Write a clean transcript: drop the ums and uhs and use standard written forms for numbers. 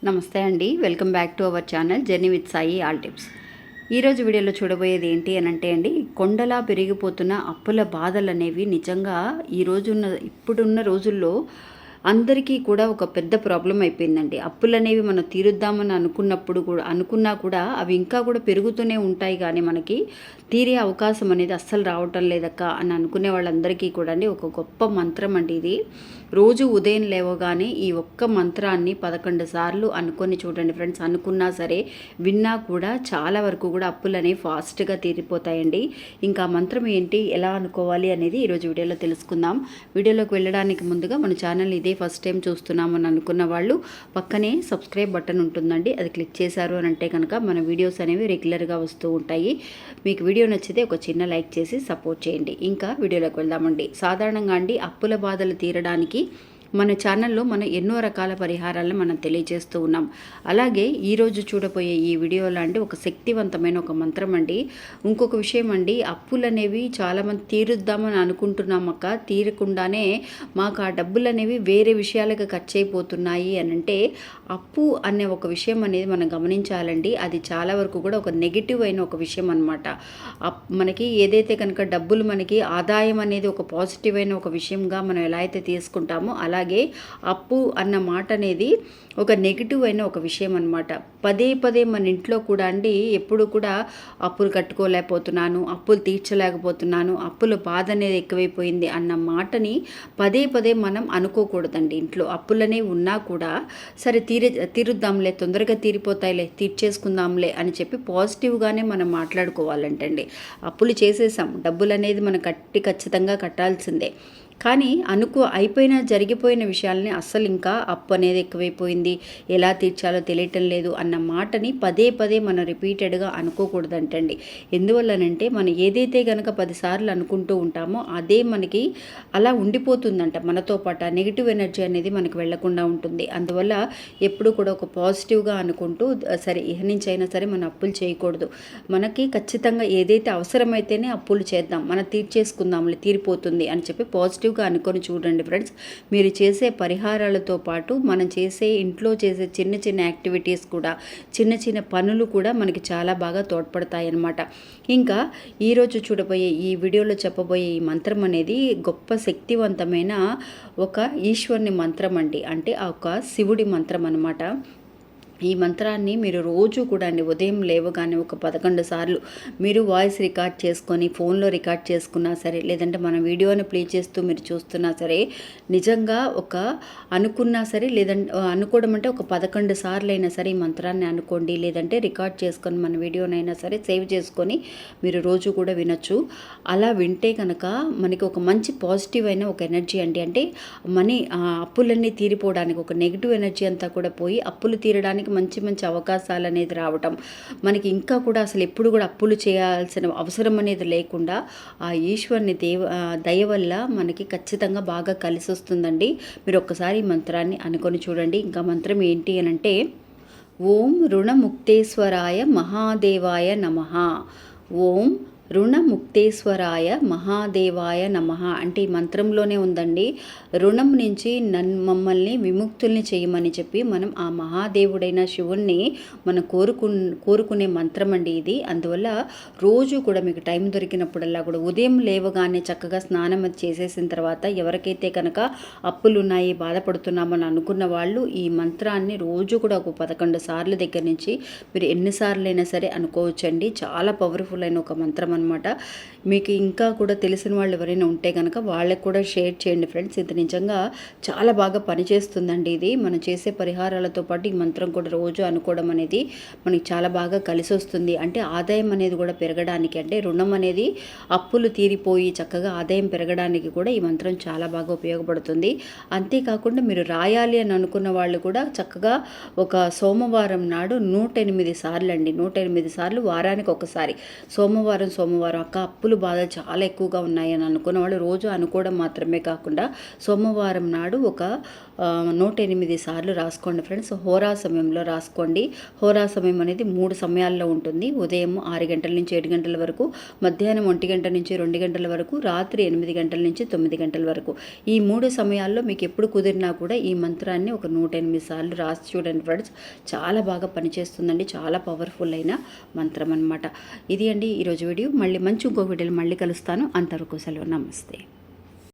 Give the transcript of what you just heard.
నమస్తే అండి, welcome back to our channel journey with Sai all tips. ఈరోజు వీడియోలో చూడబోయేది ఏంటి అని అంటే అండి, కొండలా పెరిగిపోతున్న అప్పుల బాధలు అనేవి నిజంగా ఇప్పుడున్న రోజుల్లో అందరికీ కూడా ఒక పెద్ద ప్రాబ్లం అయిపోయిందండి. అప్పులనేవి మనం తీరుద్దామని అనుకున్నా కూడా అవి ఇంకా కూడా పెరుగుతూనే ఉంటాయి, కానీ మనకి తీరే అవకాశం అనేది అస్సలు రావటం లేదక్క అని అనుకునే వాళ్ళందరికీ కూడా అండి ఒక గొప్ప మంత్రం అండి ఇది. రోజు ఉదయం లేవగానే ఈ ఒక్క మంత్రాన్ని 11 సార్లు అనుకొని చూడండి ఫ్రెండ్స్. అనుకున్నా సరే విన్నా కూడా చాలా వరకు కూడా అప్పులు అనేవి ఫాస్ట్గా తీరిపోతాయండి. ఇంకా మంత్రం ఏంటి, ఎలా అనుకోవాలి అనేది ఈరోజు వీడియోలో తెలుసుకుందాం. వీడియోలోకి వెళ్ళడానికి ముందుగా మన ఛానల్ ఇదే ఫస్ట్ టైం చూస్తున్నామని అనుకున్న వాళ్ళు పక్కనే సబ్స్క్రైబ్ బటన్ ఉంటుందండి, అది క్లిక్ చేశారు అని అంటే కనుక మన వీడియోస్ అనేవి రెగ్యులర్గా వస్తూ ఉంటాయి. మీకు వీడియో నచ్చితే ఒక చిన్న లైక్ చేసి సపోర్ట్ చేయండి. ఇంకా వీడియోలోకి వెళ్దామండి. సాధారణంగా అండి అప్పుల బాధలు తీరడానికి మన ఛానల్లో మనం ఎన్నో రకాల పరిహారాలను మనం తెలియజేస్తూ ఉన్నాం. అలాగే ఈరోజు చూడబోయే ఈ వీడియోలో అండి ఒక శక్తివంతమైన ఒక మంత్రం అండి. ఇంకొక విషయం అండి, అప్పులు అనేవి చాలామంది తీరుద్దామని అనుకుంటున్నాం అక్క, తీరకుండానే మాకు ఆ డబ్బులు అనేవి వేరే విషయాలకు ఖర్చు అయిపోతున్నాయి అని అంటే, అప్పు అనే ఒక విషయం అనేది మనం గమనించాలండి. అది చాలా వరకు కూడా ఒక నెగిటివ్ అయిన ఒక విషయం అనమాట. మనకి ఏదైతే కనుక డబ్బులు మనకి ఆదాయం అనేది ఒక పాజిటివ్ అయిన ఒక విషయంగా మనం ఎలా అయితే తీసుకుంటామో, అలాగే అప్పు అన్న మాట అనేది ఒక నెగిటివ్ అయిన ఒక విషయం అనమాట. పదే పదే మన ఇంట్లో కూడా అండి ఎప్పుడు కూడా అప్పులు కట్టుకోలేకపోతున్నాను, అప్పులు తీర్చలేకపోతున్నాను, అప్పుల బాధ అనేది ఎక్కువైపోయింది అన్న మాటని పదే పదే మనం అనుకోకూడదండి. ఇంట్లో అప్పులనే ఉన్నా కూడా సరే తీరుద్దాంలే, తొందరగా తీరిపోతాయిలే, తీర్చేసుకుందాంలే అని చెప్పి పాజిటివ్గానే మనం మాట్లాడుకోవాలంటండి. అప్పులు చేసేసాం, డబ్బులు అనేది మనం ఖచ్చితంగా కట్టాల్సిందే. కానీ జరిగిపోయిన విషయాలని అస్సలు ఇంకా అప్పు అనేది ఎక్కువైపోయింది, ఎలా తీర్చాలో తెలియటం లేదు అన్న మాటని పదే పదే మనం రిపీటెడ్గా అనుకోకూడదంటండి. ఎందువల్లనంటే మనం ఏదైతే కనుక 10 సార్లు అనుకుంటూ ఉంటామో అదే మనకి అలా ఉండిపోతుందంట. మనతో పాటు ఆ నెగిటివ్ ఎనర్జీ అనేది మనకు వెళ్లకుండా ఉంటుంది. అందువల్ల ఎప్పుడు కూడా ఒక పాజిటివ్గా అనుకుంటూ సరే ఇహ నుంచి అయినా సరే మనం అప్పులు చేయకూడదు, మనకి ఖచ్చితంగా ఏదైతే అవసరమైతేనే అప్పులు చేద్దాం, మనం తీర్చేసుకుందాంలే, తీరిపోతుంది అని చెప్పి పాజిటివ్గా అనుకొని చూడండి ఫ్రెండ్స్. మీరు చేసే పరిహారాలతో పాటు మనం ఇంట్లో చేసే చిన్న చిన్న యాక్టివిటీస్ కూడా, చిన్న చిన్న పనులు కూడా మనకి చాలా బాగా తోడ్పడతాయి అన్నమాట. ఇంకా ఈరోజు చూడబోయే ఈ వీడియోలో చెప్పబోయే ఈ మంత్రం అనేది గొప్ప శక్తివంతమైన ఒక ఈశ్వరుని మంత్రం అండి. అంటే ఒక శివుడి మంత్రం అన్నమాట. ఈ మంత్రాన్ని మీరు రోజు కూడా అండి ఉదయం లేవగానే ఒక 11 సార్లు మీరు వాయిస్ రికార్డ్ చేసుకొని ఫోన్లో రికార్డ్ చేసుకున్నా సరే, లేదంటే మన వీడియోని ప్లే చేస్తూ మీరు చూస్తున్నా సరే, నిజంగా అనుకున్నా సరే, లేదంటే అనుకోవడం అంటే ఒక 11 సార్లు అయినా సరే ఈ మంత్రాన్ని అనుకోండి, లేదంటే రికార్డ్ చేసుకొని మన వీడియోనైనా సరే సేవ్ చేసుకొని మీరు రోజు కూడా వినొచ్చు. అలా వింటే కనుక మనకి ఒక మంచి పాజిటివ్ అయిన ఒక ఎనర్జీ అండి. అంటే అప్పులన్నీ తీరిపోవడానికి, ఒక నెగిటివ్ ఎనర్జీ అంతా కూడా పోయి అప్పులు తీరడానికి మంచి మంచి అవకాశాలు అనేది రావటం, మనకి ఇంకా కూడా అసలు ఎప్పుడు కూడా అప్పులు చేయాల్సిన అవసరం అనేది లేకుండా ఆ ఈశ్వరుని దయ వల్ల మనకి ఖచ్చితంగా బాగా కలిసి వస్తుందండి. మీరు ఒక్కసారి ఈ మంత్రాన్ని అనుకొని చూడండి. ఇంకా మంత్రం ఏంటి అని అంటే, ఓం రుణముక్తేశ్వరాయ మహాదేవాయ నమః. ఓం రుణముక్తేశ్వరాయ మహాదేవాయ నమః అంటే ఈ మంత్రంలోనే ఉందండి. రుణం నుంచి మమ్మల్ని విముక్తుల్ని చేయమని చెప్పి మనం ఆ మహాదేవుడైన శివుణ్ణి మనం కోరుకునే మంత్రం అండి ఇది. అందువల్ల రోజు కూడా మీకు టైం దొరికినప్పుడల్లా కూడా ఉదయం లేవగానే చక్కగా స్నానం అది చేసేసిన తర్వాత, ఎవరికైతే కనుక అప్పులు ఉన్నాయి, బాధపడుతున్నామని అనుకున్న వాళ్ళు ఈ మంత్రాన్ని రోజు కూడా ఒక 11 సార్లు దగ్గర నుంచి మీరు ఎన్నిసార్లు అయినా సరే అనుకోవచ్చండి. చాలా పవర్ఫుల్ అయిన ఒక మంత్రం అనమాట. మీకు ఇంకా కూడా తెలిసిన వాళ్ళు ఎవరైనా ఉంటే కనుక వాళ్ళకి కూడా షేర్ చేయండి ఫ్రెండ్స్. ఇది నిజంగా చాలా బాగా పనిచేస్తుందండి. ఇది మనం చేసే పరిహారాలతో పాటు ఈ మంత్రం కూడా రోజు అనుకోవడం అనేది మనకి చాలా బాగా కలిసి వస్తుంది. అంటే ఆదాయం అనేది కూడా పెరగడానికి, అంటే రుణం అనేది అప్పులు తీరిపోయి చక్కగా ఆదాయం పెరగడానికి కూడా ఈ మంత్రం చాలా బాగా ఉపయోగపడుతుంది. అంతేకాకుండా మీరు రాయాలి అని అనుకున్న వాళ్ళు కూడా చక్కగా ఒక సోమవారం నాడు 108 సార్లు అండి, 108 సార్లు వారానికి ఒకసారి సోమవారం సోమవారం అక్క అప్పులు బాధలు చాలా ఎక్కువగా ఉన్నాయి అని అనుకున్న వాళ్ళు రోజు అనుకోవడం మాత్రమే కాకుండా సోమవారం నాడు ఒక 108 సార్లు రాసుకోండి ఫ్రెండ్స్. హోరా సమయంలో రాసుకోండి. హోరా సమయం అనేది 3 సమయాల్లో ఉంటుంది. ఉదయం 6 గంటల నుంచి 7 గంటల వరకు, మధ్యాహ్నం 1 గంట నుంచి 2 గంటల వరకు, రాత్రి 8 గంటల నుంచి 9 గంటల వరకు. ఈ 3 సమయాల్లో మీకు ఎప్పుడు కుదిరినా కూడా ఈ మంత్రాన్ని ఒక 108 సార్లు రాసి చూడండి ఫ్రెండ్స్. చాలా బాగా పనిచేస్తుందండి. చాలా పవర్ఫుల్ అయిన మంత్రం అనమాట. ఇది అండి ఈరోజు వీడియో. మళ్ళీ మంచి ఇంకో వీడియోలో మళ్ళీ కలుస్తాను. అంతవరకు సెలవు. నమస్తే.